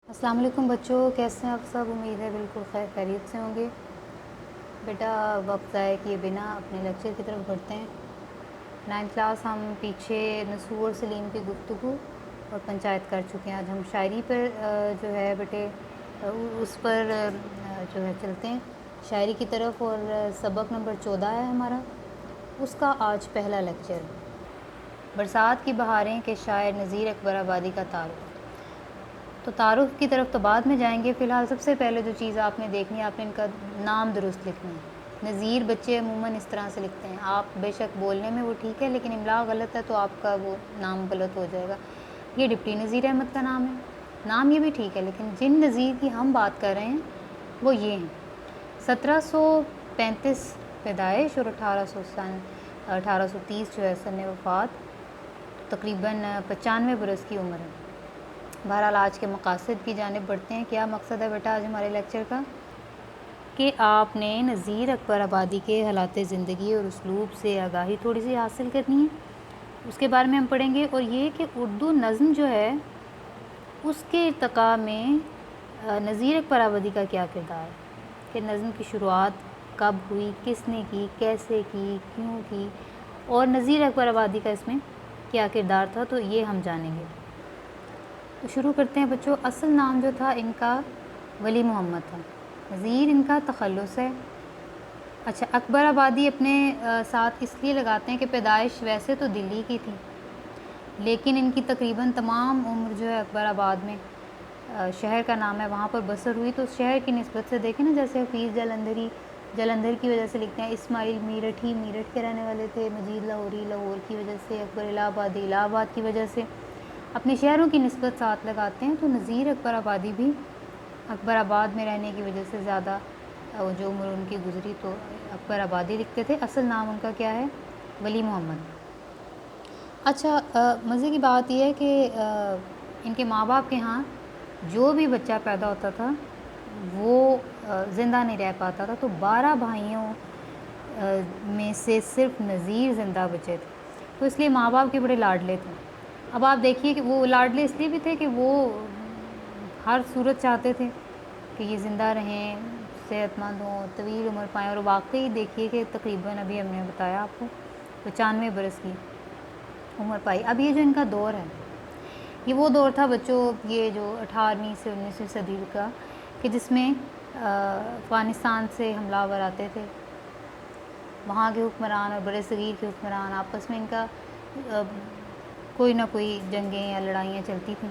السلام علیکم بچوں، کیسے ہیں آپ سب؟ امید ہے بالکل خیریت سے ہوں گے۔ بیٹا وقت ضائع کیے بنا اپنے لیکچر کی طرف بڑھتے ہیں۔ 9th کلاس ہم پیچھے نسور سلیم کی گفتگو اور پنچایت کر چکے ہیں۔ آج ہم شاعری پر جو ہے بیٹے اس پر جو ہے چلتے ہیں شاعری کی طرف، اور سبق نمبر 14 ہے ہمارا، اس کا آج پہلا لیکچر۔ برسات کی بہاریں کے شاعر نذیر اکبر آبادی کا تعارف۔ تو تعارف کی طرف تو بعد میں جائیں گے، فی الحال سب سے پہلے جو چیز آپ نے دیکھنی ہے، آپ نے ان کا نام درست لکھنا ہے۔ نذیر بچے عموماً اس طرح سے لکھتے ہیں، آپ بے شک بولنے میں وہ ٹھیک ہے لیکن املا غلط ہے تو آپ کا وہ نام غلط ہو جائے گا۔ یہ ڈپٹی نذیر احمد کا نام ہے، نام یہ بھی ٹھیک ہے لیکن جن نذیر کی ہم بات کر رہے ہیں وہ یہ ہیں۔ 1735 پیدائش اور 1830 جو ہے سن وفات، تقریباً 95 برس کی عمر ہے۔ بہرحال آج کے مقاصد کی جانب بڑھتے ہیں۔ کیا مقصد ہے بیٹا آج ہمارے لیکچر کا؟ کہ آپ نے نذیر اکبر آبادی کے حالات زندگی اور اسلوب سے آگاہی تھوڑی سی حاصل کرنی ہے، اس کے بارے میں ہم پڑھیں گے، اور یہ کہ اردو نظم جو ہے اس کے ارتقاء میں نذیر اکبر آبادی کا کیا کردار ہے، کہ نظم کی شروعات کب ہوئی، کس نے کی، کیسے کی، کیوں کی، اور نذیر اکبر آبادی کا اس میں کیا کردار تھا، تو یہ ہم جانیں گے۔ تو شروع کرتے ہیں بچوں۔ اصل نام جو تھا ان کا ولی محمد تھا، نذیر ان کا تخلص ہے۔ اچھا، اکبر آبادی اپنے ساتھ اس لیے لگاتے ہیں کہ پیدائش ویسے تو دلی کی تھی لیکن ان کی تقریباً تمام عمر جو ہے اکبر آباد میں شہر کا نام ہے وہاں پر بسر ہوئی، تو شہر کی نسبت سے دیکھیں نا، جیسے حفیظ جلندھری جلندھر کی وجہ سے لکھتے ہیں، اسماعیل میرٹھی میرٹھ کے رہنے والے تھے، مجید لاہوری لاہور کی وجہ سے، اکبر الہ آبادی الہ آباد کی وجہ سے اپنے شہروں کی نسبت ساتھ لگاتے ہیں۔ تو نذیر اکبر آبادی بھی اکبر آباد میں رہنے کی وجہ سے زیادہ جو عمر ان کی گزری تو اکبر آبادی لکھتے تھے۔ اصل نام ان کا کیا ہے؟ ولی محمد۔ اچھا، مزے کی بات یہ ہے کہ ان کے ماں باپ کے ہاں جو بھی بچہ پیدا ہوتا تھا وہ زندہ نہیں رہ پاتا تھا، تو 12 بھائیوں میں سے صرف نذیر زندہ بچے تھے، تو اس لیے ماں باپ کے بڑے لاڈلے تھے۔ اب آپ دیکھیے کہ وہ لاڈلے اس لیے بھی تھے کہ وہ ہر صورت چاہتے تھے کہ یہ زندہ رہیں، صحت مند ہوں، طویل عمر پائیں، اور واقعی دیکھیے کہ تقریباً ابھی ہم نے بتایا آپ کو 95 برس کی عمر پائی۔ اب یہ جو ان کا دور ہے یہ وہ دور تھا بچوں، یہ جو 18ویں سے 19ویں صدی کا، کہ جس میں افغانستان سے حملہ آور آتے تھے، وہاں کے حکمران اور برِ صغیر کے حکمران آپس میں ان کا کوئی نہ کوئی جنگیں یا لڑائیاں چلتی تھیں۔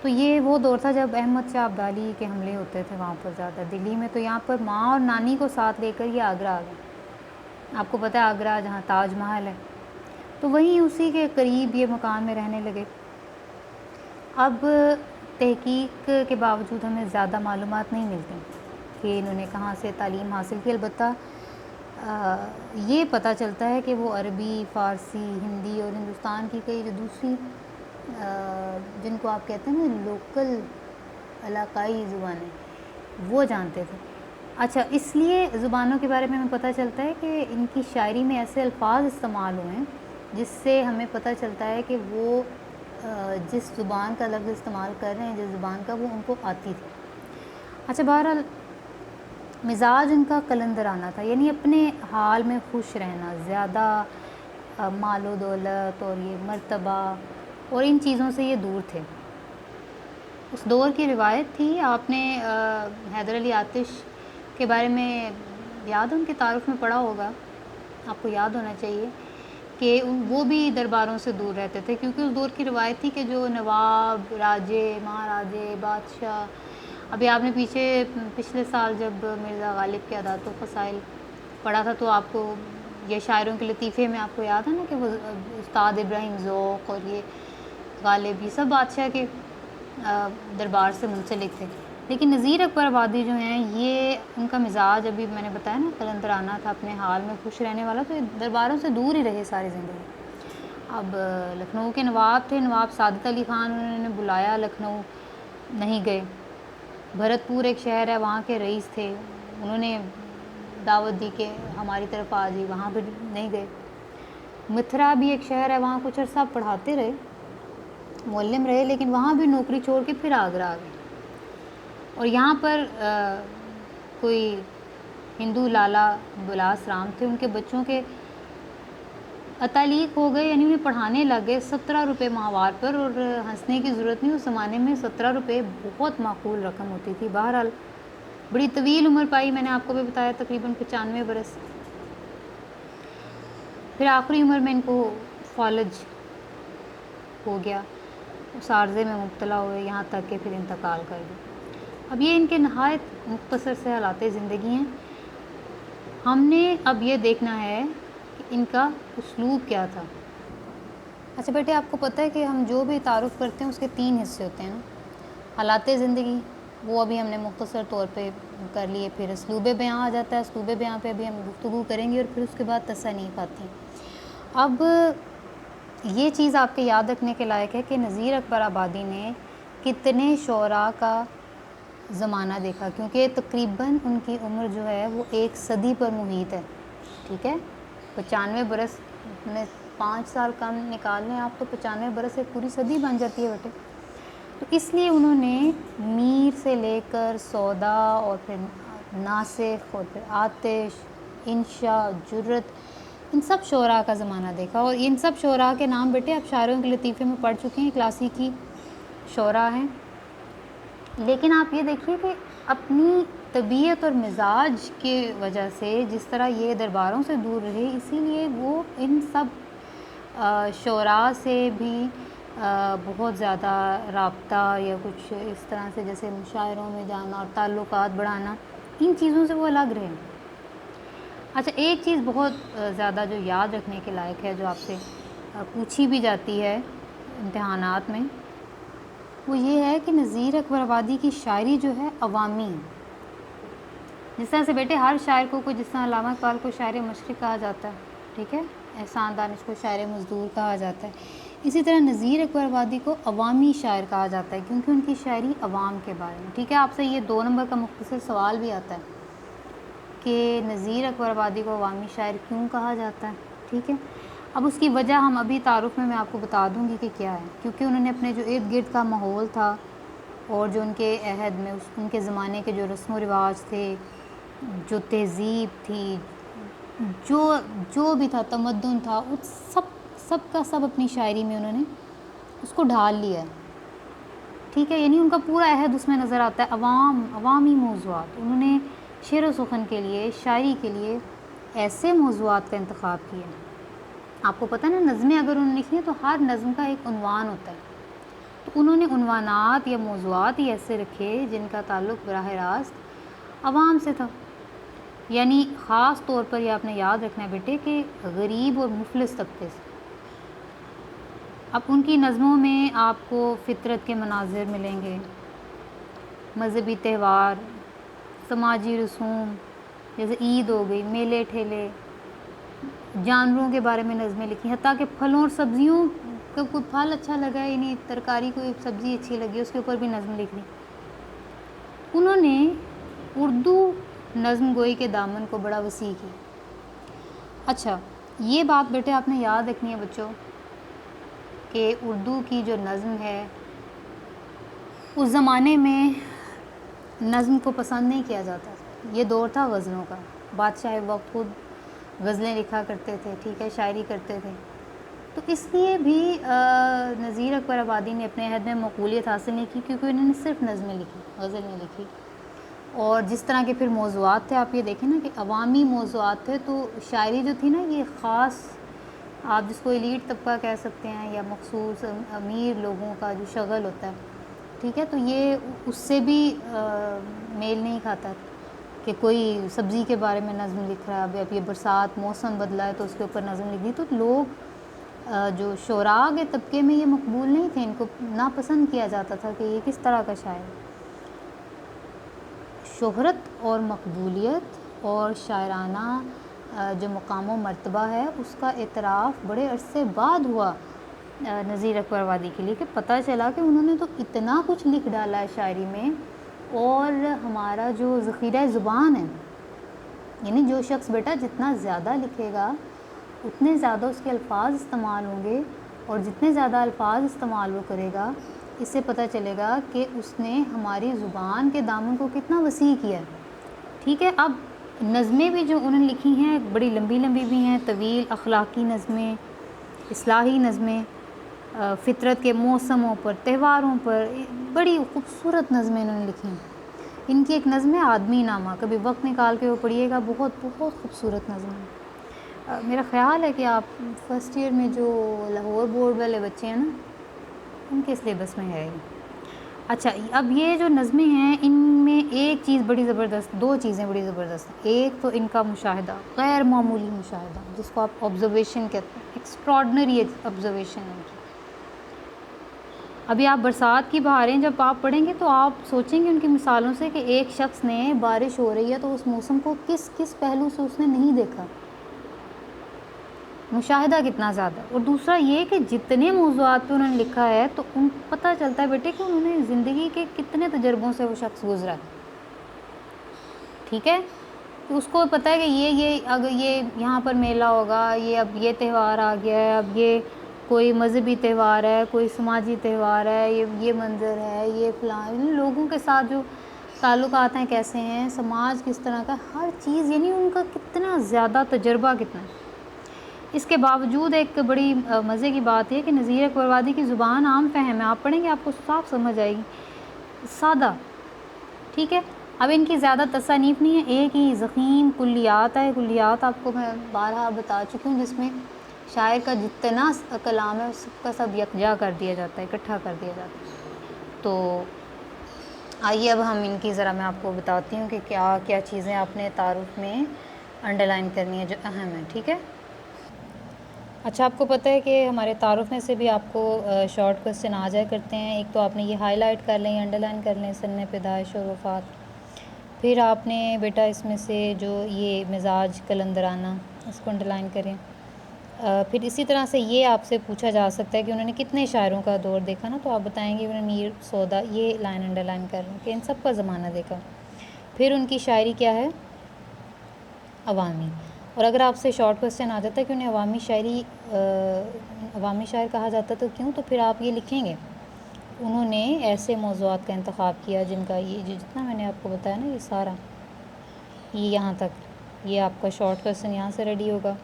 تو یہ وہ دور تھا جب احمد شاہ ابدالی کے حملے ہوتے تھے وہاں پر زیادہ دلی میں، تو یہاں پر ماں اور نانی کو ساتھ لے کر یہ آگرہ آ گئے۔ آپ کو پتہ ہے آگرہ جہاں تاج محل ہے، تو وہیں اسی کے قریب یہ مکان میں رہنے لگے۔ اب تحقیق کے باوجود ہمیں زیادہ معلومات نہیں ملتی کہ انہوں نے کہاں سے تعلیم حاصل کی، البتہ یہ پتہ چلتا ہے کہ وہ عربی، فارسی، ہندی اور ہندوستان کی کئی جو دوسری جن کو آپ کہتے ہیں نا لوکل علاقائی زبانیں، وہ جانتے تھے۔ اچھا، اس لیے زبانوں کے بارے میں ہمیں پتہ چلتا ہے کہ ان کی شاعری میں ایسے الفاظ استعمال ہوئے ہیں جس سے ہمیں پتہ چلتا ہے کہ وہ جس زبان کا لفظ استعمال کر رہے ہیں، جس زبان کا، وہ ان کو آتی تھی۔ اچھا، بہرحال مزاج ان کا قلندرانہ تھا، یعنی اپنے حال میں خوش رہنا، زیادہ مال و دولت اور یہ مرتبہ اور ان چیزوں سے یہ دور تھے۔ اس دور کی روایت تھی، آپ نے حیدر علی آتش کے بارے میں یاد ان کے تعارف میں پڑھا ہوگا، آپ کو یاد ہونا چاہیے کہ وہ بھی درباروں سے دور رہتے تھے، کیونکہ اس دور کی روایت تھی کہ جو نواب، راجے، مہاراجے، بادشاہ، ابھی آپ نے پچھلے سال جب مرزا غالب کے عادات و فضائل پڑھا تھا تو آپ کو یہ شاعروں کے لطیفے میں آپ کو یاد ہے نا کہ وہ استاد ابراہیم ذوق اور یہ غالب، یہ سب بادشاہ کے دربار سے منسلک تھے۔ لیکن نذیر اکبر آبادی جو ہیں یہ ان کا مزاج ابھی میں نے بتایا نا قلندرانہ تھا، اپنے حال میں خوش رہنے والا، تو یہ درباروں سے دور ہی رہے ساری زندگی۔ اب لکھنؤ کے نواب تھے، نواب سعادت علی خان، انہوں نے بلایا، لکھنؤ نہیں گئے۔ بھرت پور ایک شہر ہے، وہاں کے رئیس تھے، انہوں نے دعوت دی کہ ہماری طرف آ جی، وہاں بھی نہیں گئے۔ متھرا بھی ایک شہر ہے، وہاں کچھ عرصہ پڑھاتے رہے، معلم رہے، لیکن وہاں بھی نوکری چھوڑ کے پھر آگرہ آ گئے۔ اور یہاں پر کوئی ہندو لالا بلاس رام تھے، ان کے بچوں کے تعلیق ہو گئے، یعنی انہیں پڑھانے لگ گئے 17 روپے ماہوار پر، اور ہنسنے کی ضرورت نہیں، اس زمانے میں 17 روپے بہت معقول رقم ہوتی تھی۔ بہرحال بڑی طویل عمر پائی، میں نے آپ کو بھی بتایا تقریباً 95 برس۔ پھر آخری عمر میں ان کو فالج ہو گیا، اس عارضے میں مبتلا ہوئے، یہاں تک کہ پھر انتقال کر گئے۔ اب یہ ان کے نہایت مختصر سے حالات زندگی ہیں۔ ہم نے اب یہ دیکھنا ہے کہ ان کا اسلوب کیا تھا۔ اچھا بیٹے، آپ کو پتہ ہے کہ ہم جو بھی تعارف کرتے ہیں اس کے 3 حصے ہوتے ہیں نا، حالات زندگی، وہ ابھی ہم نے مختصر طور پہ کر لیے، پھر اسلوب بیاں آ جاتا ہے، اسلوب بیاں پہ ابھی ہم گفتگو کریں گے، اور پھر اس کے بعد تصانیف آتی ہیں۔ اب یہ چیز آپ کے یاد رکھنے کے لائق ہے کہ نذیر اکبر آبادی نے کتنے شعراء کا زمانہ دیکھا، کیونکہ تقریباً ان کی عمر جو ہے وہ 1 صدی پر محیط ہے، ٹھیک ہے۔ 95 برس میں 5 سال کم نکال لیں آپ، تو 95 برس ایک پوری صدی بن جاتی ہے بیٹے۔ تو اس لیے انہوں نے میر سے لے کر سودا، اور پھر ناسخ، اور پھر آتش، انشا، جرت، ان سب شعراء کا زمانہ دیکھا، اور ان سب شعراء کے نام بیٹے آپ شاعروں کے لطیفے میں پڑھ چکے ہیں، کلاسیکی شعراء ہیں۔ لیکن آپ یہ دیکھیے کہ اپنی طبیعت اور مزاج کی وجہ سے جس طرح یہ درباروں سے دور رہے، اسی لیے وہ ان سب شعراء سے بھی بہت زیادہ رابطہ یا کچھ اس طرح سے، جیسے مشاعروں میں جانا اور تعلقات بڑھانا، ان چیزوں سے وہ الگ رہے۔ اچھا، ایک چیز بہت زیادہ جو یاد رکھنے کے لائق ہے، جو آپ سے پوچھی بھی جاتی ہے امتحانات میں، وہ یہ ہے کہ نذیر اکبر آبادی کی شاعری جو ہے عوامی ہے۔ جس طرح سے بیٹے ہر شاعر کو جس طرح علامہ اقبال کو شاعر مشرق کہا جاتا ہے، ٹھیک ہے، احسان دانش کو شاعر مزدور کہا جاتا ہے، اسی طرح نذیر اکبر آبادی کو عوامی شاعر کہا جاتا ہے، کیونکہ ان کی شاعری عوام کے بارے میں، ٹھیک ہے۔ آپ سے یہ 2 نمبر کا مختصر سوال بھی آتا ہے کہ نذیر اکبر آبادی کو عوامی شاعر کیوں کہا جاتا ہے، ٹھیک ہے۔ اب اس کی وجہ ہم ابھی تعارف میں آپ کو بتا دوں گی کہ کیا ہے، کیونکہ انہوں نے اپنے جو ارد گرد کا ماحول تھا، اور جو ان کے عہد میں ان کے زمانے کے جو رسم و رواج تھے، جو تہذیب تھی، جو بھی تھا، تمدن تھا، اس سب کا سب اپنی شاعری میں انہوں نے اس کو ڈھال لیا ہے، ٹھیک ہے۔ یعنی ان کا پورا عہد اس میں نظر آتا ہے، عوامی موضوعات۔ انہوں نے شعر و سخن کے لیے، شاعری کے لیے ایسے موضوعات کا انتخاب کیا۔ آپ کو پتہ ہے نا، نظمیں اگر انہوں نے لکھی ہیں تو ہر نظم کا ایک عنوان ہوتا ہے، تو انہوں نے عنوانات یا موضوعات ہی ایسے رکھے جن کا تعلق براہ راست عوام سے تھا۔ یعنی خاص طور پر یہ آپ نے یاد رکھنا ہے بیٹے کہ غریب اور مفلس طبقے سے۔ اب ان کی نظموں میں آپ کو فطرت کے مناظر ملیں گے، مذہبی تہوار، سماجی رسوم، جیسے عید ہو گئی، میلے ٹھیلے، جانوروں کے بارے میں نظمیں لکھی، حتیٰ کہ پھلوں اور سبزیوں کا کوئی پھل اچھا لگا، یعنی ترکاری کوئی سبزی اچھی لگی، اس کے اوپر بھی نظم لکھ لی۔ انہوں نے اردو نظم گوئی کے دامن کو بڑا وسیع کیا۔ اچھا، یہ بات بیٹے آپ نے یاد رکھنی ہے بچوں کہ اردو کی جو نظم ہے، اس زمانے میں نظم کو پسند نہیں کیا جاتا تھا۔ یہ دور تھا غزلوں کا، بادشاہ وقت خود غزلیں لکھا کرتے تھے، ٹھیک ہے، شاعری کرتے تھے، تو اس لیے بھی نذیر اکبر آبادی نے اپنے عہد میں مقبولیت حاصل نہیں کی، کیونکہ انہوں نے صرف نظمیں لکھی، غزل نہیں لکھی۔ اور جس طرح کے پھر موضوعات تھے، آپ یہ دیکھیں نا کہ عوامی موضوعات تھے، تو شاعری جو تھی نا، یہ خاص، آپ جس کو ایلیٹ طبقہ کہہ سکتے ہیں، یا مخصوص امیر لوگوں کا جو شغل ہوتا ہے، ٹھیک ہے، تو یہ اس سے بھی میل نہیں کھاتا کہ کوئی سبزی کے بارے میں نظم لکھ رہا ہے، اب یہ برسات موسم بدلا ہے تو اس کے اوپر نظم لکھ دی، تو لوگ جو شعراء کے طبقے میں یہ مقبول نہیں تھے، ان کو ناپسند کیا جاتا تھا کہ یہ کس طرح کا شاعر ہے۔ شہرت اور مقبولیت اور شاعرانہ جو مقام و مرتبہ ہے، اس کا اعتراف بڑے عرصے بعد ہوا نذیر اکبر آبادی کے لیے، کہ پتہ چلا کہ انہوں نے تو اتنا کچھ لکھ ڈالا ہے شاعری میں، اور ہمارا جو ذخیرہ زبان ہے، یعنی جو شخص بیٹا جتنا زیادہ لکھے گا اتنے زیادہ اس کے الفاظ استعمال ہوں گے، اور جتنے زیادہ الفاظ استعمال وہ کرے گا اس سے پتہ چلے گا کہ اس نے ہماری زبان کے دامن کو کتنا وسیع کیا ہے. ٹھیک ہے. اب نظمیں بھی جو انہوں نے لکھی ہیں بڑی لمبی لمبی بھی ہیں، طویل اخلاقی نظمیں، اصلاحی نظمیں، فطرت کے موسموں پر، تہواروں پر، بڑی خوبصورت نظمیں انہوں نے لکھی ہیں. ان کی ایک نظم ہے آدمی نامہ، کبھی وقت نکال کے وہ پڑھیے گا، بہت بہت خوبصورت نظم ہے. میرا خیال ہے کہ آپ فرسٹ ایئر میں جو لاہور بورڈ والے بچے ہیں نا، ان کے سلیبس میں ہے. اچھا، اب یہ جو نظمیں ہیں ان میں ایک چیز بڑی زبردست، دو چیزیں بڑی زبردست ہیں. ایک تو ان کا مشاہدہ، غیر معمولی مشاہدہ، جس کو آپ آبزرویشن کہتے ہیں، ایکسٹراڈنری آبزرویشن ان کی. ابھی آپ برسات کی بہاریں جب آپ پڑھیں گے تو آپ سوچیں گے ان کی مثالوں سے کہ ایک شخص نے بارش ہو رہی ہے تو اس موسم کو کس کس پہلو سے اس نے نہیں دیکھا. مشاہدہ کتنا زیادہ. اور دوسرا یہ کہ جتنے موضوعات پہ انہوں نے لکھا ہے تو ان پتہ چلتا ہے بیٹے کہ انہوں نے زندگی کے کتنے تجربوں سے وہ شخص گزرا ہے. ٹھیک ہے. تو اس کو پتہ ہے کہ یہ اگر یہ یہاں پر میلہ ہوگا، یہ اب یہ تہوار آ گیا ہے، اب یہ کوئی مذہبی تہوار ہے، کوئی سماجی تہوار ہے، یہ منظر ہے، یہ فلاں لوگوں کے ساتھ جو تعلقات ہیں کیسے ہیں، سماج کس طرح کا، ہر چیز، یعنی ان کا کتنا زیادہ تجربہ کتنا ہے. اس کے باوجود ایک بڑی مزے کی بات ہے کہ نذیر اکبر وادی کی زبان عام فہم ہے. آپ پڑھیں گے آپ کو صاف سمجھ آئے گی، سادہ. ٹھیک ہے. اب ان کی زیادہ تصانیف نہیں ہے، ایک ہی ضخیم کلیات ہے. کلیات آپ کو میں بارہا بتا چکی ہوں، جس میں شاعر کا جتنا کلام ہے اس کا سب یکجا کر دیا جاتا ہے، اکٹھا کر دیا جاتا ہے. تو آئیے اب ہم ان کی ذرا میں آپ کو بتاتی ہوں کہ کیا کیا چیزیں آپ نے تعارف میں انڈر لائن کرنی ہے جو اہم ہیں. ٹھیک ہے. اچھا، آپ کو پتہ ہے کہ ہمارے تعارف میں سے بھی آپ کو شارٹ کوسچن آ جائے کرتے ہیں. ایک تو آپ نے یہ ہائی لائٹ کر لیں، انڈر لائن کر لیں، سن پیدائش اور وفات. پھر آپ نے بیٹا اس میں سے جو یہ مزاج قلندرانہ، اس کو انڈر لائن کریں. پھر اسی طرح سے یہ آپ سے پوچھا جا سکتا ہے کہ انہوں نے کتنے شاعروں کا دور دیکھا نا، تو آپ بتائیں گے انہوں نے میر سودا، یہ لائن انڈر لائن کر لیں کہ ان سب کا زمانہ دیکھا. پھر ان کی شاعری کیا ہے؟ عوامی. اور اگر آپ سے شارٹ کوسچن آ جاتا ہے کہ انہیں عوامی شاعر کہا جاتا تو کیوں، تو پھر آپ یہ لکھیں گے انہوں نے ایسے موضوعات کا انتخاب کیا جن کا یہ جتنا میں نے آپ کو بتایا نا، یہ سارا، یہ یہاں تک، یہ آپ کا شارٹ کوسچن یہاں سے ریڈی ہوگا.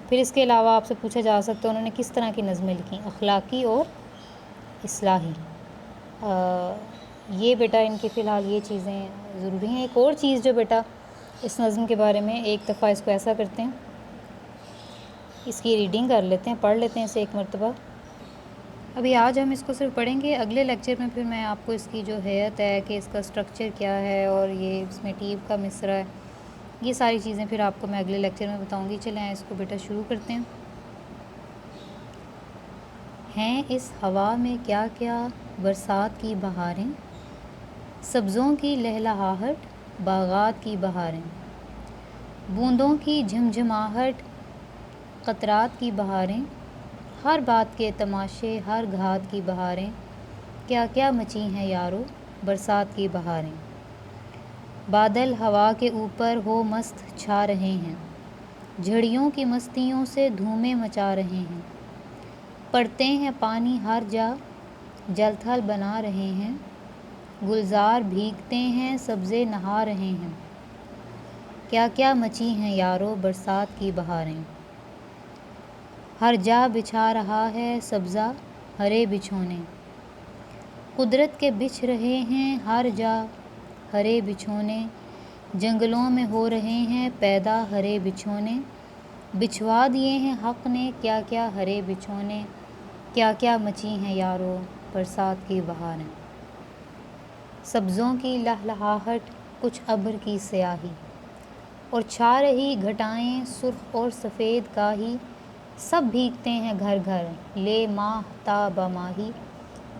پھر اس کے علاوہ آپ سے پوچھا جا سکتا ہے انہوں نے کس طرح کی نظمیں لکھیں، اخلاقی اور اصلاحی. یہ بیٹا ان کی فی الحال یہ چیزیں ضروری ہیں. ایک اور چیز جو بیٹا اس نظم کے بارے میں، ایک دفعہ اس کو ایسا کرتے ہیں، اس کی ریڈنگ کر لیتے ہیں، پڑھ لیتے ہیں اسے ایک مرتبہ. ابھی آج ہم اس کو صرف پڑھیں گے، اگلے لیکچر میں پھر میں آپ کو اس کی جو ہیئت ہے کہ اس کا سٹرکچر کیا ہے اور یہ اس میں ٹیب کا مصرع ہے، یہ ساری چیزیں پھر آپ کو میں اگلے لیکچر میں بتاؤں گی. چلیں اس کو بیٹا شروع کرتے ہیں. ہیں اس ہوا میں کیا کیا برسات کی بہاریں، سبزوں کی لہلہاہٹ، باغات کی بہاریں، بوندوں کی جھمجھماہٹ، قطرات کی بہاریں، ہر بات کے تماشے، ہر گھات کی بہاریں، کیا کیا مچی ہیں یارو برسات کی بہاریں. بادل ہوا کے اوپر ہو مست چھا رہے ہیں، جھڑیوں کی مستیوں سے دھومیں مچا رہے ہیں، پڑتے ہیں پانی ہر جا جل تھل بنا رہے ہیں، گلزار بھیگتے ہیں سبزے نہا رہے ہیں، کیا کیا مچی ہیں یارو برسات کی بہاریں. ہر جا بچھا رہا ہے سبزہ ہرے بچھونے، قدرت کے بچھ رہے ہیں ہر جا ہرے بچھونے، جنگلوں میں ہو رہے ہیں پیدا ہرے بچھونے، بچھوا دیے ہیں حق نے کیا کیا ہرے بچھونے، کیا کیا مچی ہیں یارو برسات کی بہاریں. سبزوں کی لہلہاہٹ، کچھ ابر کی سیاہی، اور چھا رہی گھٹائیں سرخ اور سفید کاہی، سب بھیگتے ہیں گھر گھر لے ماہ تا بہ ماہی،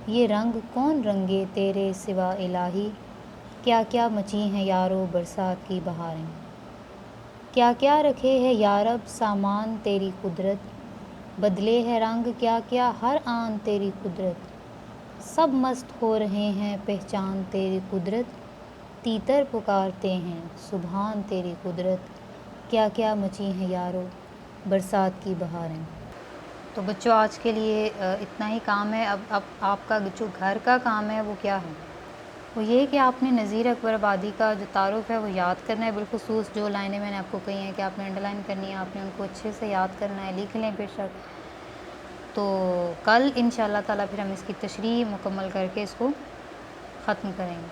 یہ رنگ کون رنگے تیرے سوا الہی، کیا کیا مچی ہیں یارو برسات کی بہاریں. کیا کیا رکھے ہے یارب سامان تیری قدرت، بدلے ہے رنگ کیا کیا ہر آن تیری قدرت، سب مست ہو رہے ہیں پہچان تیری قدرت، تیتر پکارتے ہیں سبحان تیری قدرت، کیا کیا مچی ہیں یارو برسات کی بہاریں. تو بچوں آج کے لیے اتنا ہی کام ہے. اب آپ کا جو گھر کا کام ہے وہ کیا ہے؟ وہ یہ کہ آپ نے نذیر اکبر آبادی کا جو تعارف ہے وہ یاد کرنا ہے. بالخصوص جو لائنیں میں نے آپ کو کہی ہیں کہ آپ نے انڈر لائن کرنی ہے، آپ نے ان کو اچھے سے یاد کرنا ہے، لکھ لیں بے شک. تو کل انشاءاللہ تعالیٰ پھر ہم اس کی تشریح مکمل کر کے اس کو ختم کریں گے.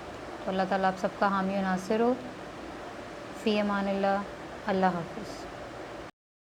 تو اللہ تعالیٰ آپ سب کا حامی و ناصر ہو. فی امان اللہ. اللہ حافظ.